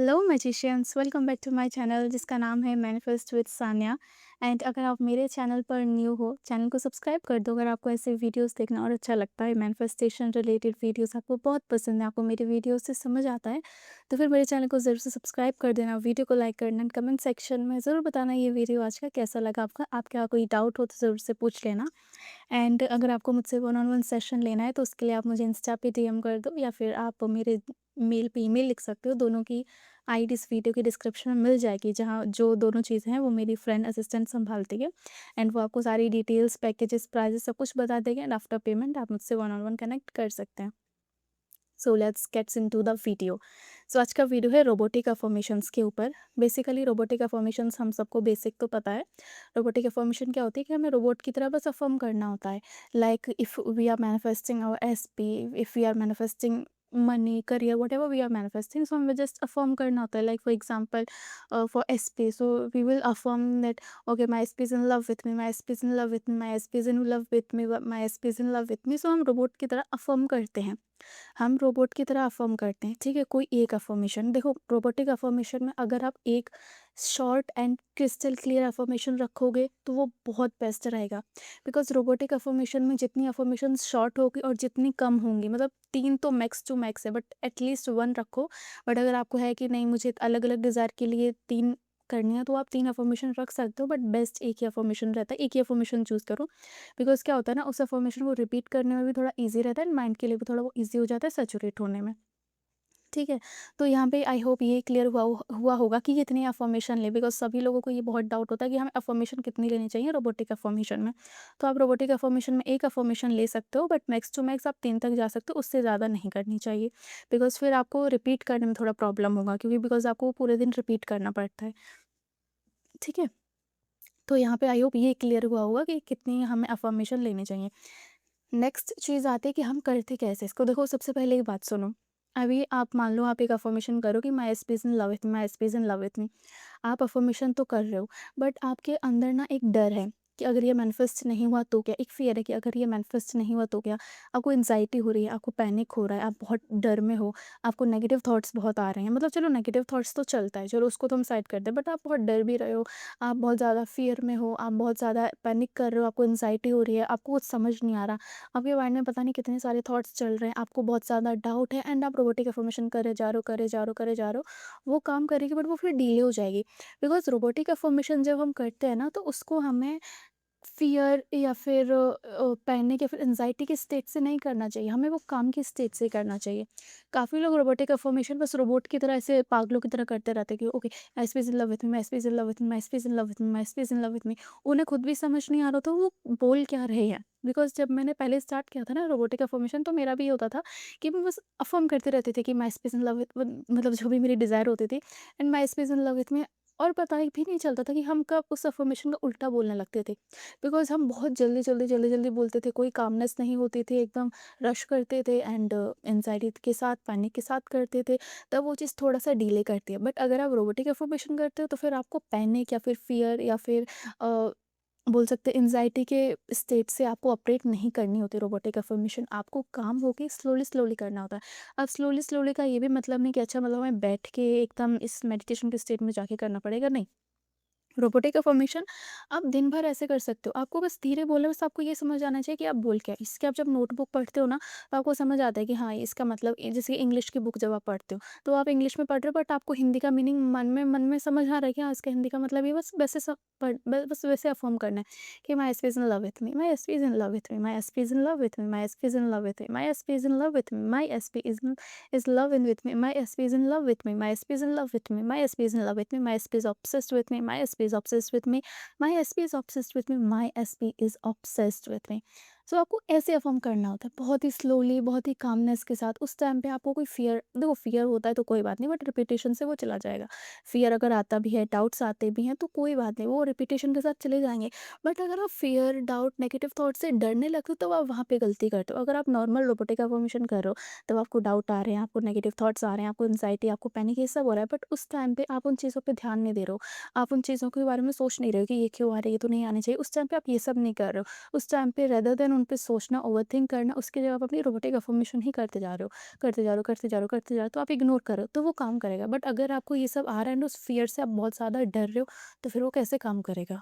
Hello magicians, welcome back to my channel जिसका नाम है मैनिफेस्ट विद सान्या। एंड अगर आप मेरे चैनल पर न्यू हो, चैनल को सब्सक्राइब कर दो। अगर आपको ऐसे वीडियोस देखना और अच्छा लगता है, मैनिफेस्टेशन रिलेटेड वीडियोस आपको बहुत पसंद है, आपको मेरे वीडियोस से समझ आता है, तो फिर मेरे चैनल को ज़रूर से सब्सक्राइब कर देना, वीडियो को लाइक करना एंड कमेंट सेक्शन में ज़रूर बताना ये वीडियो आज का कैसा लगा आपका कोई डाउट हो तो ज़रूर से पूछ लेना। एंड अगर आपको मुझसे वन ऑन वन सेशन लेना है तो उसके लिए आप मुझे इंस्टा पे डीएम कर दो या फिर आप मेरे मेल पे ईमेल लिख सकते हो। दोनों की आईडी इस वीडियो के डिस्क्रिप्शन में मिल जाएगी, जहाँ जो दोनों चीज़ें हैं वो मेरी फ्रेंड असिस्टेंट संभालती है। एंड वो आपको सारी डिटेल्स, पैकेजेस, प्राइजेस सब कुछ बता देंगे एंड आफ्टर पेमेंट आप मुझसे वन ऑन वन कनेक्ट कर सकते हैं। So let's gets into the video. So आज का वीडियो है रोबोटिक अफर्मेशंस के ऊपर। बेसिकली रोबोटिक अफर्मेशंस हम सबको बेसिक तो पता है। रोबोटिक अफर्मेशन क्या होती है कि हमें रोबोट की तरह बस अफर्म करना होता है। Like if we are manifesting our SP, if we are manifesting money, career, whatever we are manifesting, so हमें जस्ट अफर्म करना होता है। Like for example, for SP, so we will affirm that okay my SP is in love with me, my SP is in love with me, my SP is in love with me, my SP is in love with me. So हम robot की तरह affirm करते हैं, हम robot की तरह अफ़र्म करते हैं, ठीक है? कोई एक अफ़र्मेशन देखो, रोबोटिक अफ़र्मेशन में अगर आप एक short and crystal clear affirmation रखोगे तो वो बहुत बेस्ट रहेगा। बिकॉज़ रोबोटिक अफ़र्मेशन में जितनी अफ़र्मेशंस शॉर्ट होगी और जितनी कम होंगी, मतलब 3 तो मैक्स टू मैक्स है, बट एटलीस्ट 1 रखो। बट अगर आपको है कि नहीं, मुझे अलग-अलग डिज़ायर के लिए 3 करनी है, तो आप 3 अफ़र्मेशन रख सकते हो, बट बेस्ट एक ही अफ़र्मेशन रहता है, एक ही अफ़र्मेशन चूज़ करो। बिकॉज़ क्या होता है ना, उस अफ़र्मेशन को रिपीट करने में भी थोड़ा ईज़ी रहता है एंड माइंड के लिए भी थोड़ा वो ईज़ी हो जाता है सैचुरेट होने में, ठीक है? तो यहाँ पे आई होप ये क्लियर हुआ होगा कि कितनी अफ़र्मेशन लें। बिकॉज़ सभी लोगों को ये बहुत डाउट होता है कि हमें अफ़र्मेशन कितनी लेनी चाहिए रोबोटिक अफ़र्मेशन में। तो आप रोबोटिक अफ़र्मेशन में 1 अफ़र्मेशन ले सकते हो, बट मैक्स टू मैक्स आप 3 तक जा सकते हो, उससे ज़्यादा नहीं करनी चाहिए। बिकॉज़ फिर आपको रिपीट करने में थोड़ा प्रॉब्लम होगा, क्योंकि बिकॉज़ आपको पूरे दिन रिपीट करना पड़ता है, ठीक है? तो यहाँ पे आई होप ये क्लियर हुआ होगा कि कितनी हमें अफ़र्मेशन लेनी चाहिए। नेक्स्ट चीज़ आती है कि हम करते कैसे इसको। देखो, सबसे पहले एक बात सुनो। अभी आप मान लो आप एक अफर्मेशन करो कि my SP is in love with me, my SP is in love with me. आप अफर्मेशन तो कर रहे हो, बट आपके अंदर ना एक डर है कि अगर ये मैनिफेस्ट नहीं हुआ तो क्या, एक फियर है कि अगर ये मैनिफेस्ट नहीं हुआ तो क्या। आपको एंजाइटी हो रही है, आपको पैनिक हो रहा है, आप बहुत डर में हो, आपको नेगेटिव थॉट्स बहुत आ रहे हैं। मतलब चलो, नेगेटिव थॉट्स तो चलता है, चलो उसको तो हम साइड करते हैं, बट आप बहुत डर भी रहे हो, आप बहुत ज़्यादा फियर में हो, आप बहुत ज़्यादा पैनिक कर रहे हो, आपको एंजाइटी हो रही है, आपको कुछ समझ नहीं आ रहा, आपके माइंड में पता नहीं कितने सारे थॉट्स चल रहे हैं, आपको बहुत ज़्यादा डाउट है एंड आप रोबोटिक अफर्मेशन करे जा रहे हो, करे जा रहे हो, करे जा रहे हो, वो काम करेगी बट वो फिर डिले हो जाएगी। बिकॉज रोबोटिक अफर्मेशन जब हम करते हैं ना, तो उसको हमें फ़ियर या फिर पैनिक या फिर एंग्ज़ायटी के स्टेट से नहीं करना चाहिए, हमें वो काम की स्टेट से करना चाहिए। काफ़ी लोग रोबोटिक अफ़र्मेशन बस रोबोट की तरह ऐसे पागलों की तरह करते रहते हैं कि okay, my space is in love with me, my space is in love with me, my space in love with me, my space in love with मी। उन्हें खुद भी समझ नहीं आ रहा था वो बोल क्या रहे हैं। बिकॉज़ जब मैंने पहले स्टार्ट किया था ना रोबोटिक अफ़र्मेशन, तो मेरा भी ये होता था कि मैं बस अफ़र्म करते रहती थी कि my space in love with, मतलब जो भी मेरी डिज़ायर होती थी, and my space in love with मी। और पता ही भी नहीं चलता था कि हम कब उस अफ़र्मेशन का उल्टा बोलने लगते थे। बिकॉज़ हम बहुत जल्दी-जल्दी बोलते थे, कोई कामनेस नहीं होती थी, एकदम रश करते थे एंड एंग्ज़ायटी के साथ, पैनिक के साथ करते थे, तब वो चीज़ थोड़ा-सा डिले करती है। बट अगर आप रोबोटिक अफ़र्मेशन करते हो तो फिर आपको पैनिक या फिर फ़ियर या फिर अ, बोल सकते हैं एंग्ज़ायटी के स्टेट से आपको ऑपरेट नहीं करनी होती रोबोटिक अफ़र्मेशन, आपको काम होके स्लोली-स्लोली करना होता है। अब स्लोली-स्लोली का ये भी मतलब नहीं कि अच्छा, मतलब हमें बैठ के एकदम इस मेडिटेशन के स्टेट में जाके करना पड़ेगा, नहीं। रोबोटिक अफ़र्मेशन आप दिन भर ऐसे कर सकते हो। आपको बस धीरे बोलना है, बस आपको ये समझ आना चाहिए कि आप बोल क्या, इसके आप जब नोटबुक पढ़ते हो ना, तो आपको समझ आता है कि हाँ, इसका मतलब जैसे इंग्लिश की बुक जब आप पढ़ते हो, तो आप इंग्लिश में पढ़ रहे हो, बट आपको हिंदी का मीनिंग मन में समझ आ रहा है कि हाँ, इसका हिंदी का मतलब ये, बस वैसे सब बस वैसे अफ़र्म करना है कि my SP is in love with me, my SP is in love with me, my SP is in love with me, my SP is in love with me, my SP is in love with me, my SP is love in with me, my SP is in love with me, my SP is in love with me, my SP is in love with me, my SP is obsessed with me, my SP is obsessed with me, my SP is obsessed with me, my SP is obsessed with me. So आपको ऐसे अफ़र्म करना होता है, बहुत ही slowly, बहुत ही calmness के साथ। उस टाइम पे आपको कोई फ़ियर, देखो फ़ियर होता है तो कोई बात नहीं, बट रिपीटेशन से वो चला जाएगा। फ़ियर अगर आता भी है, डाउट्स आते भी हैं, तो कोई बात नहीं, वो रिपीटेशन के साथ चले जाएँगे। बट अगर आप फ़ियर, डाउट, नेगेटिव थॉट से डरने लगते हो, तब आप वहाँ पे गलती करते हो। अगर आप नॉर्मल रोबोटिक अफ़र्मेशन कर रहे हो, तब आपको डाउट आ रहे हैं, आपको नेगेटिव थॉट्स आ रहे हैं, आपको एंग्ज़ायटी, आपको पैनिक, ये सब हो रहा है, बट उस टाइम पे आप उन चीज़ों पे ध्यान नहीं दे रहे हो। आप उन चीज़ों के बारे में सोच नहीं रहे हो कि ये क्यों आ रहा है, ये तो नहीं आनी चाहिए। उस टाइम पे आप ये सब नहीं कर रहे हो। उस टाइम पे रेदर देन उन पे सोचना, ओवरथिंक करना, उसकी जगह आप अपनी रोबोटिक अफ़र्मेशन ही करते जा रहे हो, करते जा रहे हो, करते जा रहे हो, करते जा रहे हो, तो आप इग्नोर करो, तो वो काम करेगा। बट अगर आपको ये सब आ रहा है एंड उस फ़ियर से आप बहुत ज़्यादा डर रहे हो, तो फिर वो कैसे काम करेगा?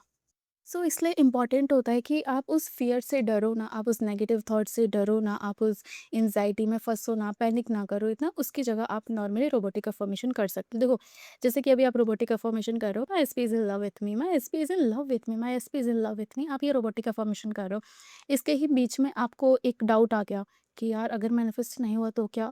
सो इसलिए इम्पॉर्टेंट होता है कि आप उस फ़ियर से डरो ना, आप उस नेगेटिव थॉट से डरो ना, आप उस एंग्ज़ायटी में फँसो ना, पैनिक ना करो इतना, उसकी जगह आप नॉर्मली रोबोटिक अफ़र्मेशन कर सकते हो। देखो, जैसे कि अभी आप रोबोटिक अफ़र्मेशन कर रहे हो, my SP is in love with me, my SP is in love with me, my SP is in love with me, आप ये रोबोटिक अफ़र्मेशन कर रहे हो। इसके ही बीच में आपको एक डाउट आ गया कि यार अगर मैनिफेस्ट नहीं हुआ तो क्या?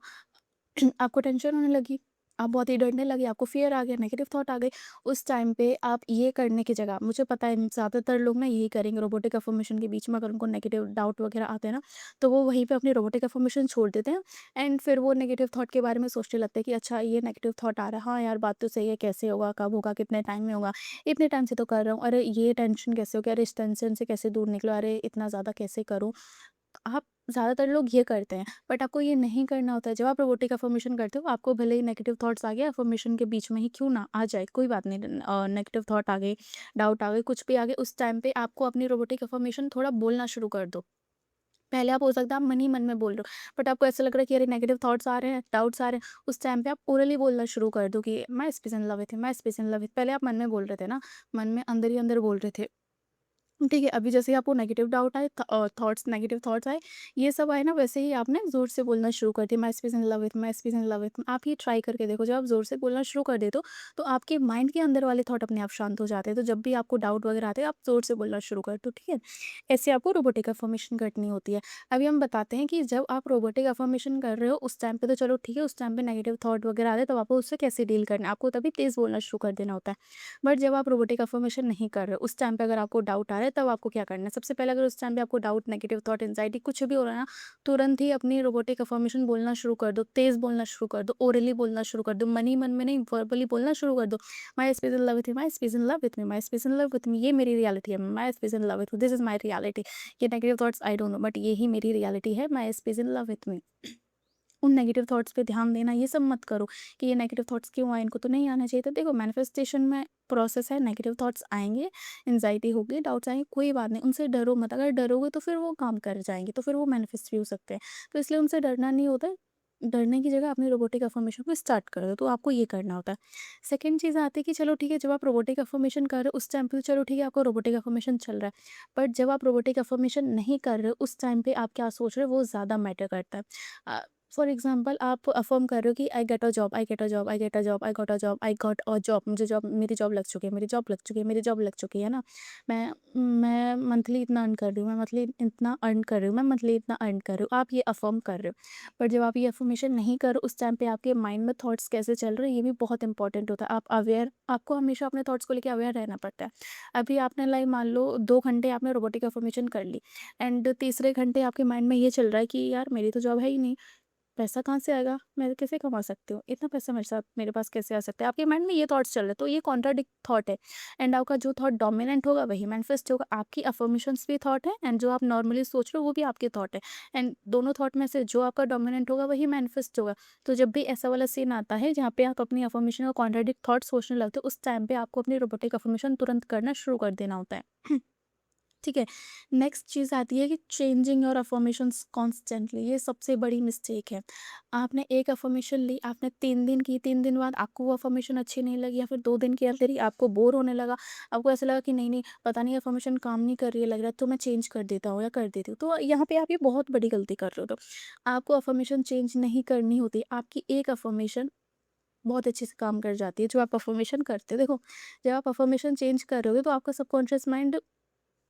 आपको टेंशन होने लगी, आप बहुत ही डरने लगे, आपको फ़ियर आ गया, नेगेटिव थॉट आ गए। उस टाइम पे आप ये करने की जगह, मुझे पता है ज़्यादातर लोग ना यही करेंगे, रोबोटिक अफ़र्मेशन के बीच में अगर उनको नेगेटिव डाउट वगैरह आते हैं ना, तो वो वहीं पे अपनी रोबोटिक अफ़र्मेशन छोड़ देते हैं एंड फिर वो नेगेटिव थॉट के बारे में सोचने लगते हैं कि अच्छा ये नेगेटिव थॉट आ रहा है, हाँ यार बात तो सही है, कैसे होगा, कब होगा, कितने टाइम में होगा, इतने टाइम से तो कर रहा हूँ, अरे ये टेंशन कैसे हो गया, अरे इस टेंशन से कैसे दूर निकलो, अरे इतना ज़्यादा कैसे करूँ? आप ज़्यादातर लोग ये करते हैं, बट आपको ये नहीं करना होता है। जब आप रोबोटिक अफ़र्मेशन करते हो, आपको भले ही नेगेटिव थॉट्स आ गए, अफ़र्मेशन के बीच में ही क्यों ना आ जाए, कोई बात नहीं। नेगेटिव थॉट आ गए, डाउट आ गए, कुछ भी आ गए, उस टाइम पे आपको अपनी रोबोटिक अफ़र्मेशन थोड़ा बोलना शुरू कर दो। पहले आप हो सकता है आप मन ही मन में बोल रहे हो, बट आपको ऐसा लग रहा है कि अरे नेगेटिव थॉट्स आ रहे हैं, डाउट्स आ रहे हैं, उस टाइम पे आप ओरली बोलना शुरू कर दो कि मैं इस पर्सन लव विथ हिम, मैं इस पर्सन लव विथ। पहले आप मन में बोल रहे थे ना, मन में अंदर ही अंदर बोल रहे थे। ठीक है, अभी जैसे ही आपको नेगेटिव डाउट आए, थॉट्स, नेगेटिव थॉट्स आए, ये सब आए ना, वैसे ही आपने ज़ोर से बोलना शुरू कर दिया, माई space in love with, my space in love with. आप ये ट्राई करके देखो, जब आप ज़ोर से बोलना शुरू कर देते हो, तो आपके माइंड के अंदर वाले थॉट अपने आप शांत हो जाते हैं। तो जब भी आपको डाउट वगैरह आते हैं, आप ज़ोर से बोलना शुरू कर दो, ठीक है? ऐसे आपको रोबोटिक अफ़र्मेशन करनी होती है। अभी हम बताते हैं कि जब आप रोबोटिक अफ़र्मेशन कर रहे हो, उस टाइम पे तो चलो ठीक है, उस टाइम पे नेगेटिव थॉट वगैरह आते हैं, तब आपको उससे कैसे डील करना है, आपको तभी तेज़ बोलना शुरू कर देना होता है। बट जब आप रोबोटिक अफ़र्मेशन नहीं कर रहे हो, उस टाइम पे अगर आपको डाउट आ रहा है, तब आपको क्या करना है? सबसे पहले अगर उस टाइम पे आपको डाउट, नेगेटिव थॉट, एंग्ज़ायटी कुछ भी हो रहा है ना, तुरंत ही अपनी रोबोटिक अफ़र्मेशन बोलना शुरू कर दो, तेज़ बोलना शुरू कर दो, ओरली बोलना शुरू कर दो, मन ही मन में नहीं, वर्बली बोलना शुरू कर दो। My space in love with you, my space in love with me, my space in love with me, ये मेरी रियलिटी है, my space in love with you, this is my reality. ये negative thoughts I don't know, but ये ही मेरी reality है, my space in love with me. उन negative thoughts पे ध्यान देना, ये सब मत करो कि ये नेगेटिव थॉट्स क्यों आए, इनको तो नहीं आना चाहिए। तो देखो, मैनिफेस्टेशन में प्रोसेस है, नेगेटिव थॉट्स आएँगे, एंग्ज़ायटी होगी, डाउट्स आएँगे, कोई बात नहीं, उनसे डरो मत। अगर डरोगे तो फिर वो काम कर जाएँगे, तो फिर वो मैनिफेस्ट भी हो सकते हैं। तो इसलिए उनसे डरना नहीं होता है, डरने की जगह अपनी रोबोटिक अफ़र्मेशन को स्टार्ट कर दो, तो आपको ये करना होता है। सेकंड चीज़ आती है कि चलो ठीक है, जब आप रोबोटिक अफ़र्मेशन कर रहे हो, उस टाइम पे तो चलो ठीक है, आपको रोबोटिक अफ़र्मेशन चल रहा है। बट जब आप रोबोटिक अफ़र्मेशन नहीं कर रहे हो, उस टाइम पे आप क्या सोच रहे हो, वो ज़्यादा मैटर करता है। फॉर एग्ज़ाम्पल आप अफ़र्म कर रहे हो कि I get a job, I get a job, I get a job, I got a job, I got a job, मुझे जॉब, मेरी जॉब लग चुकी है, मेरी जॉब लग चुकी है, मेरी जॉब लग चुकी है ना? मैं मंथली इतना अर्न कर रही हूँ, मैं मंथली इतना अर्न कर रही हूँ, मैं मंथली इतना अर्न कर रही हूँ। आप ये अफ़र्म कर रहे हो। पर जब आप ये अफ़र्मेशन नहीं कर रहे हो, उस टाइम पे आपके माइंड में थॉट्स कैसे चल रहे हैं, ये भी बहुत इंपॉर्टेंट होता है। आप अवेयर, आपको हमेशा अपने थॉट्स को लेके अवेयर रहना पड़ता है। अभी आपने लाइक मान लो 2 घंटे आपने रोबोटिक अफ़र्मेशन कर ली एंड तीसरे घंटे आपके माइंड में ये चल रहा है कि यार मेरी तो जॉब है ही नहीं, पैसा कहाँ से आएगा? मैं कैसे कमा सकती हूँ? इतना पैसा मेरे साथ, मेरे पास कैसे आ सकता है? आपके माइंड में ये थॉट्स चल रहे हैं, तो ये कॉन्ट्राडिक्ट थॉट है एंड आपका जो थॉट डोमिनेंट होगा वही मैनिफेस्ट होगा। आपकी अफ़र्मेशंस भी थॉट है एंड जो आप नॉर्मली सोच रहे हो वो भी आपके थॉट है एंड दोनों थॉट में से जो आपका डोमिनेंट होगा वही मैनिफेस्ट होगा। तो जब भी ऐसा वाला सीन आता है जहाँ पे आप अपनी अफ़र्मेशन का कॉन्ट्राडिक्ट थॉट सोचने लगते हो, उस टाइम पे आपको अपनी रोबोटिक अफ़र्मेशन तुरंत करना शुरू कर देना होता है। ठीक है। नेक्स्ट चीज़ आती है कि चेंजिंग योर अफर्मेशंस कॉन्स्टेंटली, ये सबसे बड़ी मिस्टेक है। आपने एक अफर्मेशन ली, आपने 3 दिन की, 3 दिन बाद आपको वो अफर्मेशन अच्छी नहीं लगी या फिर 2 दिन के अंदर ही आपको बोर होने लगा, आपको ऐसा लगा कि नहीं नहीं, पता नहीं अफर्मेशन काम नहीं कर रही है लग रहा है, तो मैं चेंज कर देता हूँ या कर देती हूँ। तो यहाँ पे आप ये बहुत बड़ी गलती कर रहे हो। तो आपको अफर्मेशन चेंज नहीं करनी होती, आपकी एक अफर्मेशन बहुत अच्छे से काम कर जाती है जो आप अफर्मेशन करते हो। देखो, जब आप अफर्मेशन चेंज कर रहे हो तो आपका सबकॉन्शियस माइंड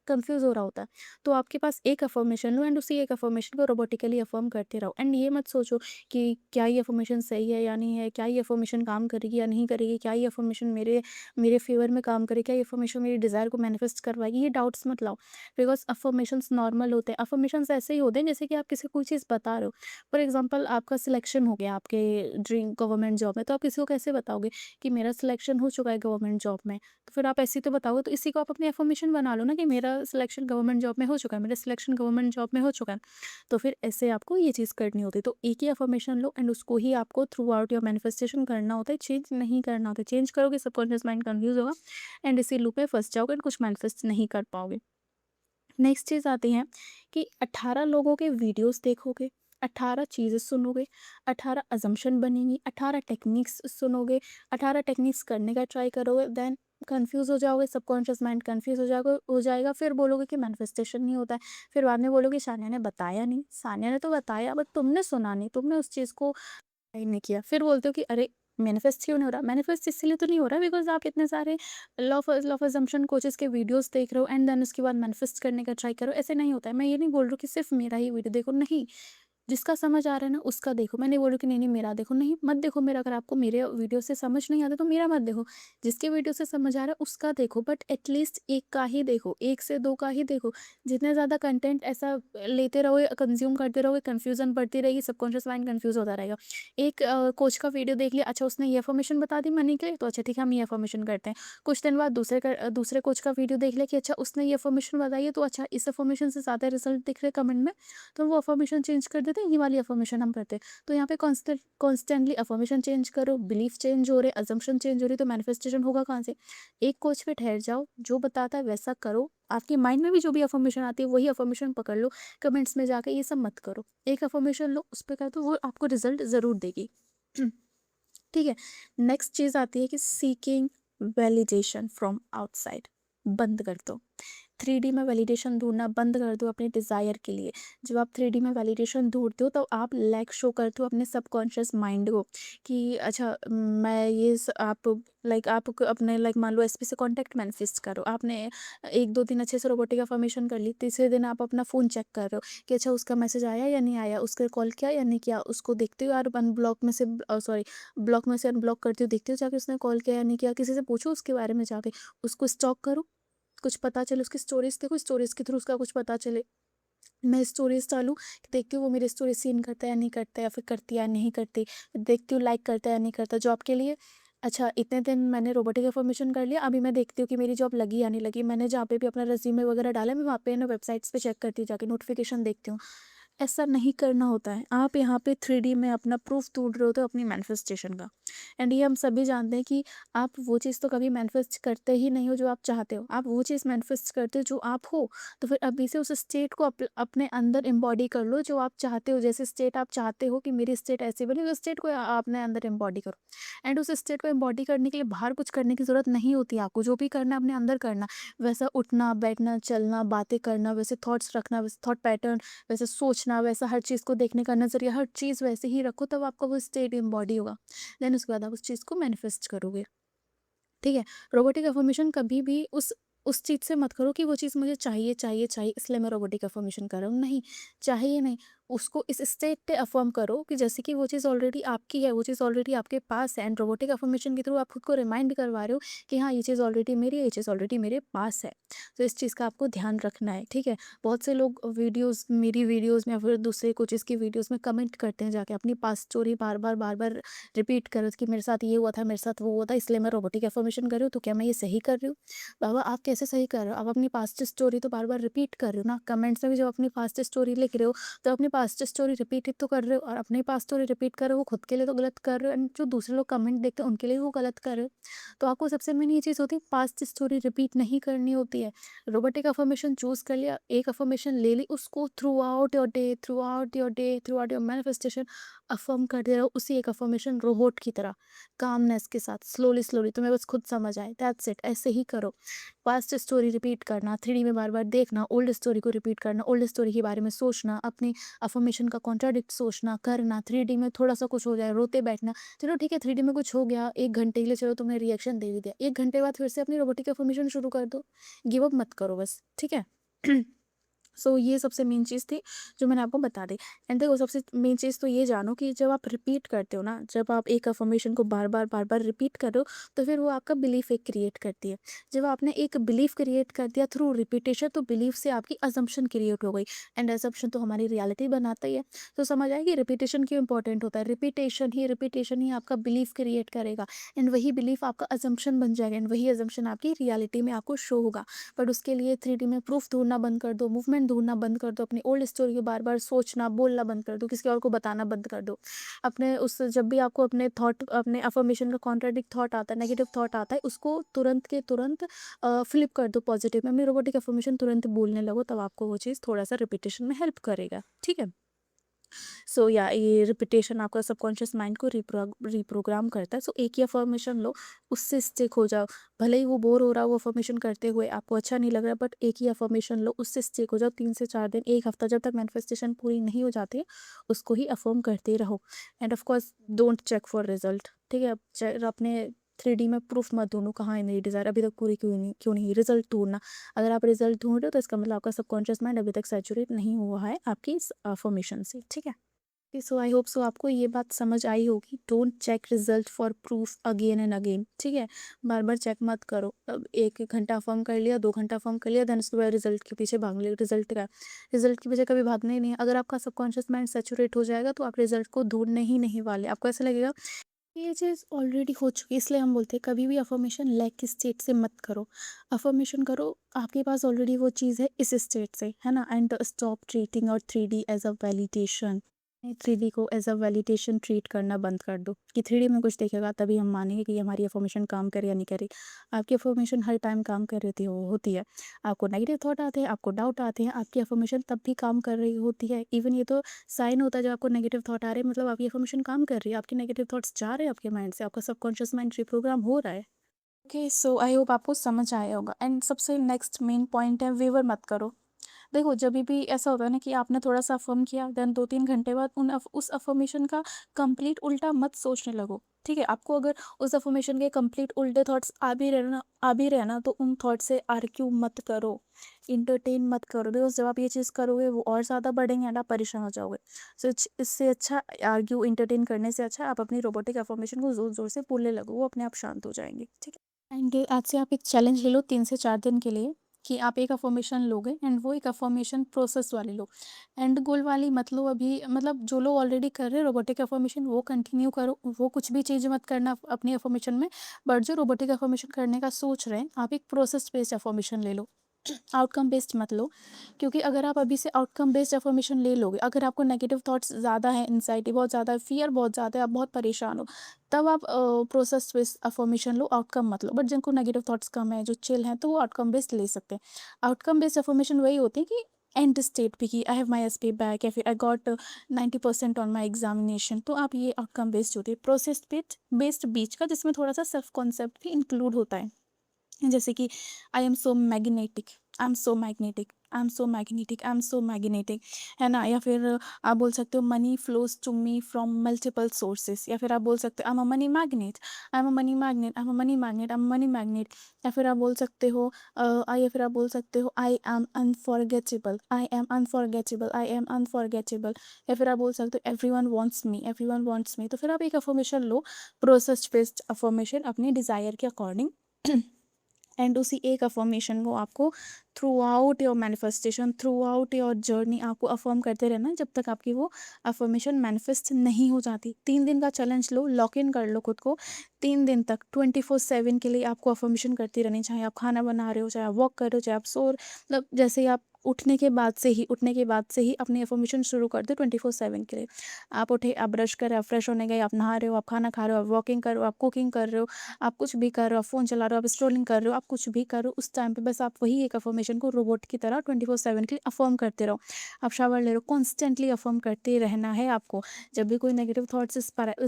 कंफ्यूज हो रहा होता है। तो आपके पास एक अफ़र्मेशन लो एंड उसी एक अफ़र्मेशन को रोबोटिकली अफ़र्म करते रहो एंड ये मत सोचो कि क्या ये अफ़र्मेशन सही है या नहीं है, क्या ये अफ़र्मेशन काम करेगी या नहीं करेगी, क्या ये अफ़र्मेशन मेरे मेरे फ़ेवर में काम करेगी, क्या ये अफ़र्मेशन मेरी डिज़ायर को मैनिफेस्ट करवाएगी। ये डाउट्स मत लाओ, बिकॉज़ अफ़र्मेशंस नॉर्मल होते हैं। अफ़र्मेशंस ऐसे ही होते हैं जैसे कि आप किसी को कोई चीज़ बता रहे हो। फॉर एग्ज़ाम्पल आपका सिलेक्शन हो गया आपके ड्रीम गवर्नमेंट जॉब में, तो आप किसी को कैसे बताओगे कि मेरा सिलेक्शन हो चुका है गवर्नमेंट जॉब में? तो फिर आप ऐसे ही तो बताओगे, तो इसी को आप अपनी अफ़र्मेशन बना लो ना कि मेरा सिलेक्शन गवर्नमेंट जॉब में हो चुका है, मेरा सिलेक्शन गवर्नमेंट जॉब में हो चुका है। तो फिर ऐसे आपको ये चीज़ करनी होती है। तो एक ही अफ़र्मेशन लो एंड उसको ही आपको थ्रू आउट योर मैनिफेस्टेशन करना होता है, चेंज नहीं करना होता है। चेंज करोगे सबकॉन्शियस माइंड कन्फ्यूज़ होगा एंड इसी लूप में फँस जाओगे एंड कुछ मैनिफेस्ट नहीं कर पाओगे। नेक्स्ट चीज़ आती है कि 18 लोगों के वीडियोस देखोगे, 18 चीज़ें सुनोगे, 18 अजम्पशन बनेंगी, 18 टेक्निक्स सुनोगे, 18 टेक्निक्स करने का ट्राई करोगे, देन कंफ्यूज हो जाओगे, सबकॉन्शियस माइंड कंफ्यूज हो जाएगा, फिर बोलोगे कि मैनिफेस्टेशन नहीं होता है। फिर बाद में बोलोगे सानिया ने बताया नहीं, सानिया ने तो बताया बट तुमने सुना नहीं, तुमने उस चीज़ को ट्राई नहीं किया। फिर बोलते हो कि अरे मैनिफेस्ट क्यों नहीं हो रहा? मैनिफेस्ट इसलिए तो नहीं हो रहा बिकॉज़ आप इतने सारे लॉ ऑफ असम्पशन कोचेस के वीडियोज़ देख रहे हो एंड देन उसके बाद मैनिफेस्ट करने का ट्राई करो, ऐसे नहीं होता है। मैं ये नहीं बोल रही हूँ कि सिर्फ़ मेरा ही वीडियो देखो, नहीं। जिसका समझ आ रहा है ना उसका देखो। मैं नहीं बोल रही कि नहीं-नहीं मेरा देखो, नहीं मत देखो मेरा, अगर आपको मेरे वीडियो से समझ नहीं आता तो मेरा मत देखो। जिसके वीडियो से समझ आ रहा है उसका देखो, बट एटलीस्ट एक का ही देखो, 1 से 2 का ही देखो। जितने ज़्यादा कंटेंट ऐसा लेते रहोगे, कंज़्यूम करते रहोगे, कन्फ्यूज़न बढ़ती रहेगी, सबकॉन्शियस माइंड कन्फ्यूज़ होता रहेगा। एक कोच का वीडियो देख लिया, अच्छा उसने ये इन्फॉर्मेशन बता दी मनी के लिए, तो अच्छा ठीक है हम ये इन्फॉर्मेशन करते हैं। कुछ दिन बाद दूसरे कोच का वीडियो देख लिया कि अच्छा उसने ये इन्फॉर्मेशन बताई है, तो अच्छा इस इन्फॉर्मेशन से ज़्यादा रिज़ल्ट दिख रहे हैं कमेंट में, तो वो अफ़र्मेशन चेंज कर देते हैं, ये वाली अफ़र्मेशन हम करते हैं। तो यहाँ पे कॉन्स्टेंटली अफ़र्मेशन चेंज करो, बिलीफ चेंज हो रहे, अज़म्पशन चेंज हो रही, तो मैनिफेस्टेशन होगा कहाँ से? एक कोच पे ठहर जाओ, जो बताता है वैसा करो। आपके माइंड में भी जो भी अफ़र्मेशन आती है वही अफ़र्मेशन पकड़ लो, कमेंट्स में जाके ये सब मत करो। एक अफ़र्मेशन लो, उस पे कर दो, वो आपको रिज़ल्ट ज़रूर देगी। ठीक है। नेक्स्ट चीज़ आती है कि सीकिंग वैलिडेशन फ्रॉम आउटसाइड, बंद कर दो। 3D में वैलिडेशन ढूँढना बंद कर दो अपने डिज़ायर के लिए। जब आप 3D में वैलिडेशन ढूँढते हो तो आप लैक शो करते हो अपने सबकॉन्शियस माइंड को कि अच्छा मैं ये आप आप अपने मान लो एसपी से कॉन्टैक्ट मैनिफेस्ट करो। आपने 1-2 दिन अच्छे से रोबोटिक अफ़र्मेशन कर ली, तीसरे दिन आप अपना फ़ोन चेक कर रहे हो कि अच्छा उसका मैसेज आया या नहीं आया, उसका कॉल किया या नहीं किया, उसको देखते हो यार ब्लॉक में से अनब्लॉक करते हो, देखते हो जाके उसने कॉल किया या नहीं किया, किसी से पूछो उसके बारे में जाके, उसको स्टॉक करो, कुछ पता चले, उसकी स्टोरीज़ देखो, स्टोरीज़ के थ्रू उसका कुछ पता चले। मैं स्टोरीज़ डालूँ, देखती हूँ वो मेरी स्टोरी सीन करता है या नहीं करता, या फिर करती है या नहीं करती। देखती हूँ लाइक करता है या नहीं करता जॉब के लिए। अच्छा इतने दिन मैंने रोबोटिक इन्फॉर्मेशन कर लिया, अभी मैं देखती हूँ कि मेरी जॉब लगी या नहीं लगी। मैंने जहाँ पे भी अपना रिज़्यूमे वगैरह डाला है, मैं वहाँ पे ना वेबसाइट्स पे चेक करती हूँ, जाके नोटिफ़िकेशन देखती हूँ। ऐसा नहीं करना होता है। आप यहाँ पे 3D में अपना प्रूफ़ ढूँढ रहे होते हो अपनी मैनिफेस्टेशन का। एंड ये हम सभी जानते हैं कि आप वो चीज़ तो कभी मैनिफेस्ट करते ही नहीं हो जो आप चाहते हो। आप वो चीज़ मैनिफेस्ट करते हो जो आप हो। तो फिर अभी से उस स्टेट को अपने अंदर एम्बॉडी कर लो जो आप चाहते हो। जैसे स्टेट आप चाहते हो कि मेरी स्टेट ऐसी बने, उस स्टेट को अपने अंदर एम्बॉडी करो। एंड उस स्टेट को एम्बॉडी करने के लिए बाहर कुछ करने की ज़रूरत नहीं होती आपको। जो भी करना है अपने अंदर करना। वैसा उठना, बैठना, चलना, बातें करना, वैसे थॉट्स रखना, वैसे थॉट पैटर्न, वैसे सोचना, वैसा हर चीज़ को देखने का नज़रिया, हर चीज़ वैसे ही रखो, तब आपका वो स्टेट एम्बॉडी होगा। देन उसके बाद आप उस चीज़ को मैनिफेस्ट करोगे। ठीक है? रोबोटिक अफ़र्मेशन कभी भी उस चीज़ से मत करो कि वो चीज़ मुझे चाहिए, चाहिए, चाहिए इसलिए मैं रोबोटिक अफ़र्मेशन कर रहा हूँ। नहीं, चाहिए नहीं। उसको इस स्टेट पे अफ़र्म करो कि जैसे कि वो चीज़ ऑलरेडी आपकी है, वो चीज़ ऑलरेडी आपके पास है, एंड रोबोटिक अफ़र्मेशन के थ्रू आप खुद को रिमाइंड करवा रहे हो कि हाँ, ये चीज़ ऑलरेडी मेरी है, ये चीज़ ऑलरेडी मेरे पास है। तो इस चीज़ का आपको ध्यान रखना है, ठीक है? बहुत से लोग मेरी वीडियोज़ में या फिर दूसरे कोचेज़ की वीडियोज़ में कमेंट करते हैं जाके अपनी पास्ट स्टोरी बार-बार रिपीट करो कि मेरे साथ ये हुआ था, मेरे साथ वो हुआ था, इसलिए मैं रोबोटिक अफ़र्मेशन कर रही हूँ, तो क्या मैं ये सही कर रही हूँ? बाबा आप कैसे सही कर रहे हो? आप अपनी पास्ट स्टोरी तो बार-बार रिपीट कर रहे हो ना। कमेंट्स में भी जब अपनी पास्ट स्टोरी लिख रहे हो, तो अपनी पास्ट स्टोरी रिपीट ही तो कर रहे हो, और अपनी पास्ट स्टोरी रिपीट कर रहे हो, वो खुद के लिए तो गलत कर रहे हो, एंड जो दूसरे लोग कमेंट देखते हैं उनके लिए वो गलत कर रहे हो। तो आपको सबसे मेन ये चीज़ होती है, पास्ट स्टोरी रिपीट नहीं करनी होती है। रोबोटिक अफ़र्मेशन चूज़ कर लिया, एक अफ़र्मेशन ले ली, उसको थ्रू आउट योर मैनिफेस्टेशन अफ़र्म करते रहो, उसी एक अफ़र्मेशन रोबोट की तरह, कामनेस के साथ, स्लोली तुम्हें बस खुद समझ आए, दैट्स इट। ऐसे ही करो। पास्ट स्टोरी रिपीट करना, 3D में बार-बार देखना, ओल्ड स्टोरी को रिपीट करना, ओल्ड स्टोरी के बारे में सोचना, अपनी अफ़र्मेशन का कॉन्ट्राडिक्ट सोचना, करना, 3D में थोड़ा-सा कुछ हो जाए, रोते बैठना। चलो ठीक है, 3D में कुछ हो गया, 1 घंटे के लिए चलो तुमने रिएक्शन दे भी दिया। 1 घंटे बाद फिर से अपनी रोबोटिक अफ़र्मेशन शुरू कर दो। गिव अप मत करो बस, ठीक है? सो ये सबसे मेन चीज़ थी जो मैंने आपको बता दी। एंड देखो सबसे मेन चीज़ तो ये जानो कि जब आप रिपीट करते हो ना, जब आप एक अफ़र्मेशन को बार-बार रिपीट कर रहे हो, तो फिर वो आपका बिलीफ एक क्रिएट करती है। जब आपने एक बिलीफ क्रिएट कर दिया थ्रू रिपीटेशन, तो बिलीफ से आपकी असम्पशन क्रिएट हो गई, एंड असम्पशन तो हमारी रियलिटी बनाता ही है। तो समझ आया कि रिपीटेशन क्यों इंपॉर्टेंट होता है। रिपीटेशन ही आपका बिलीफ क्रिएट करेगा, एंड वही बिलीफ आपका असम्पशन बन जाएगा, एंड वही असम्पशन आपकी रियलिटी में आपको शो होगा। बट उसके लिए 3D में प्रूफ ढूँढना बंद कर दो, मूवमेंट पैटर्न ढूँढना बंद कर दो, अपनी ओल्ड स्टोरी को बार-बार सोचना, बोलना बंद कर दो, किसी और को बताना बंद कर दो। अपने उस जब भी आपको अपने अफ़र्मेशन का कॉन्ट्राडिक्ट थॉट आता है, नेगेटिव थॉट आता है, उसको तुरंत के तुरंत फ्लिप कर दो पॉजिटिव में। अपनी रोबोटिक अफ़र्मेशन तुरंत बोलने लगो, तब आपको वो चीज़ थोड़ा-सा रिपिटेशन में हेल्प करेगा, ठीक है? सो या ये रिपिटेशन आपका सबकॉन्शियस माइंड को रिप्रोग्राम करता है। सो एक ही अफर्मेशन लो, उससे स्टिक हो जाओ। भले ही वो बोर हो रहा हो वो अफर्मेशन करते हुए, आपको अच्छा नहीं लग रहा, बट एक ही अफर्मेशन लो, उससे स्टिक हो जाओ 3 से 4 दिन, 1 हफ्ता, जब तक मैनिफेस्टेशन पूरी नहीं हो जाती है, उसको ही अफर्म करते रहो। And of course don't check for result, ठीक है? अपने 3D में प्रूफ मत ढूंढो, कहाँ है मेरी डिज़ायर अभी तक पूरी क्यों नहीं रिजल्ट ढूंढना। अगर आप रिजल्ट ढूंढ रहे हो तो इसका मतलब आपका सबकॉन्शियस माइंड अभी तक सैचुरेट नहीं हुआ है आपकी इस अफर्मेशन से, ठीक है? सो आई होप सो आपको ये बात समझ आई होगी। Don't check result for proof again and again, ठीक है? बार बार चेक मत करो। अब 1 घंटा फॉर्म कर लिया, 2 घंटा फॉर्म कर लिया, देन उसके बाद रिजल्ट के पीछे भाग लिया। रिजल्ट के पीछे कभी भागना ही नहीं है। अगर आपका सबकॉन्शियस माइंड सेचुरेट हो जाएगा तो आप रिजल्ट को ढूंढने ही नहीं वाले। आपको ऐसा लगेगा ये चीज़ ऑलरेडी हो चुकी है। इसलिए हम बोलते हैं कभी भी अफर्मेशन लैक की स्टेट से मत करो। अफर्मेशन करो आपके पास ऑलरेडी वो चीज़ है इस स्टेट से, है ना? एंड स्टॉप ट्रीटिंग और 3D as a validation. 3D को एज अ वैलिडेशन ट्रीट करना बंद कर दो कि 3D में कुछ दिखेगा तभी हम मानेंगे कि हमारी अफर्मेशन काम करे या नहीं करे। आपकी अफर्मेशन हर टाइम काम कर रही होती है। आपको नेगेटिव थॉट आते हैं, आपको डाउट आते हैं, आपकी अफर्मेशन तब भी काम कर रही होती है। इवन ये तो साइन होता है जब आपको नेगेटिव थॉट आ रहे हैं, मतलब आपकी अफर्मेशन काम कर रही है, आपके नेगेटिव थॉट्स जा रहे हैं आपके माइंड से, आपका सबकॉन्शियस माइंड रिप्रोग्राम हो रहा है। ओके, सो आई होप आपको समझ आया होगा। एंड सबसे नेक्स्ट मेन पॉइंट है, वेवर मत करो। देखो जब भी ऐसा होता है ना कि आपने थोड़ा सा अफर्म किया, देन 2-3 घंटे बाद उस अफर्मेशन का कंप्लीट उल्टा मत सोचने लगो, ठीक है? आपको अगर उस अफर्मेशन के कंप्लीट उल्टे थॉट्स आ भी रहे ना तो उन थॉट से आर्ग्यू मत करो, इंटरटेन मत करो, बिकॉज जब आप ये चीज़ करोगे वो और ज़्यादा बढ़ेंगे एंड आप परेशान हो जाओगे। सो इससे अच्छा, आर्ग्यू इंटरटेन करने से अच्छा आप अपनी रोबोटिक अफर्मेशन को ज़ोर ज़ोर से बोलने लगो, वो अपने आप शांत हो जाएंगे, ठीक है? एंड आज से आप एक चैलेंज ले लो 3 से 4 दिन के लिए कि आप एक अफर्मेशन लोगे एंड वो एक अफर्मेशन प्रोसेस वाली लो, एंड गोल वाली मत लो अभी। मतलब जो लोग ऑलरेडी कर रहे हैं रोबोटिक अफर्मेशन वो कंटिन्यू करो, वो कुछ भी चीज़ मत करना अपनी अफर्मेशन में। बट जो रोबोटिक अफर्मेशन करने का सोच रहे हैं, आप एक प्रोसेस बेस्ड अफर्मेशन ले लो, आउटकम बेस्ड मत लो। क्योंकि अगर आप अभी से आउटकम बेस्ड अफर्मेशन ले लोगे, अगर आपको नेगेटिव थॉट्स ज़्यादा है, एंजाइटी बहुत ज़्यादा है, फियर बहुत ज़्यादा है, आप बहुत परेशान हो, तब आप प्रोसेस बेस्ड अफर्मेशन लो, आउटकम मत लो। बट जिनको नेगेटिव थॉट्स कम है, जो चिल हैं, तो वो आउटकम बेस्ड ले सकते हैं। आउटकम बेस्ड अफर्मेशन वही होती है कि एंड स्टेट पे कि I have my SP back, या फिर I got 90% on my examination. तो आप ये आउटकम बेस्ड होती है। प्रोसेस बेस्ड बीच का, जिसमें थोड़ा सा सेल्फ कॉन्सेप्ट भी इंक्लूड होता है, जैसे कि I am so magnetic, I am so magnetic, I am so magnetic, I am so magnetic, है ना? या फिर आप बोल सकते हो money flows to me from multiple sources, या फिर आप बोल सकते हो I am a money magnet, I am a money magnet, I am a money magnet, I am money magnet. या फिर आप बोल सकते हो I am unforgettable, I am unforgettable, I am unforgettable. या फिर आप बोल सकते हो everyone wants me, everyone wants me. तो फिर आप एक अफर्मेशन लो, प्रोसेस बेस्ड अफर्मेशन अपनी डिज़ायर के अकॉर्डिंग, एंड उसी एक अफर्मेशन को आपको throughout your manifestation, throughout your journey आपको अफर्म करते रहना जब तक आपकी वो अफर्मेशन मैनिफेस्ट नहीं हो जाती। 3 दिन का चैलेंज लो, लॉक इन कर लो खुद को। 3 दिन तक 24/7 के लिए आपको अफर्मेशन करती रहनी, चाहे आप खाना बना रहे हो, चाहे आप वॉक कर रहे हो, चाहे आप मतलब जैसे ही आप उठने के बाद से ही अपनी अफर्मेशन शुरू कर दो 24/7 के लिए। आप उठे, आप ब्रश कर रहे हो, आप फ्रेश होने गए, आप नहा रहे हो, आप खाना खा रहे हो, आप वॉकिंग कर रहे हो, आप कुकिंग कर रहे हो, आप कुछ भी कर रहे हो, आप फ़ोन चला रहे हो, आप स्क्रॉलिंग कर रहे हो, आप कुछ भी कर रहे हो, उस टाइम पे बस आप वही एक अफर्मेशन को रोबोट की तरह 24/7 के लिए अफर्म करते रहो। आप शावर ले रहे हो, कॉन्स्टेंटली अफर्म करते रहना है आपको। जब भी कोई नेगेटिव थॉट्स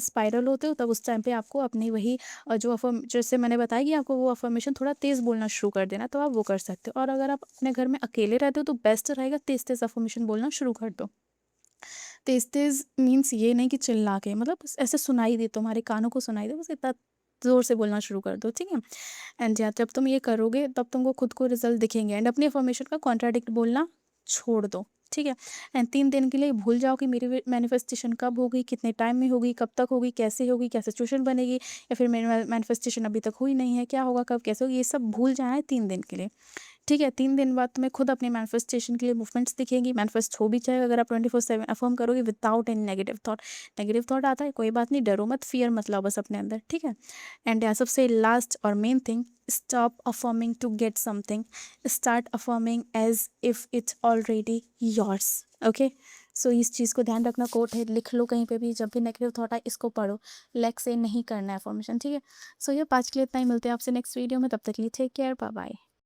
स्पाइरल होते हो, तब उस टाइम पे आपको अपनी वही जो जैसे मैंने बताया कि आपको वो अफर्मेशन थोड़ा तेज़ बोलना शुरू कर देना, तो आप वो कर सकते हो। और अगर आप अपने घर में अकेले रहते हो तो बेस्ट रहेगा तेज़ तेज़ अफर्मेशन बोलना शुरू कर दो। तेज़-तेज़ मीन्स ये नहीं कि चिल्ला के, मतलब बस ऐसे सुनाई दे, तुम्हारे कानों को सुनाई दे, बस इतना ज़ोर से बोलना शुरू कर दो, ठीक है? एंड या जब तुम ये करोगे तब तुमको खुद को रिज़ल्ट दिखेंगे, एंड अपनी अफ़र्मेशन का कॉन्ट्राडिक्ट बोलना छोड़ दो, ठीक है? एंड 3 दिन के लिए भूल जाओ कि मेरी मैनिफेस्टेशन कब होगी, कितने टाइम में होगी, कब तक होगी, क्या सिचुएशन बनेगी, या फिर मेरी मैनिफेस्टेशन अभी तक हुई नहीं है, क्या होगा, कब, कैसे होगी, ये सब भूल जाना है 3 दिन के लिए। ठीक है, 3 दिन बाद तुम्हें खुद अपनी मैनिफेस्टेशन के लिए मूवमेंट्स दिखेंगी, मैनिफेस्ट हो भी जाएगा अगर आप 24/7 अफ़र्म करोगे without any negative thought. Negative thought आता है, कोई बात नहीं, डरो मत, फ़ियर मत लाओ बस अपने अंदर, ठीक है? एंड सबसे लास्ट और main thing, stop affirming to get something, start affirming as if it's already yours, okay? So इस चीज़ को ध्यान रखना, कोट है, लिख लो कहीं पे भी, जब भी नेगेटिव थॉट आए इसको पढ़ो, लेग से नहीं करना है अफ़र्मेशन, ठीक है? सो ये आज के लिए इतना ही, मिलते हैं आपसे नेक्स्ट वीडियो में, तब तक के लिए टेक केयर, बाय बाय।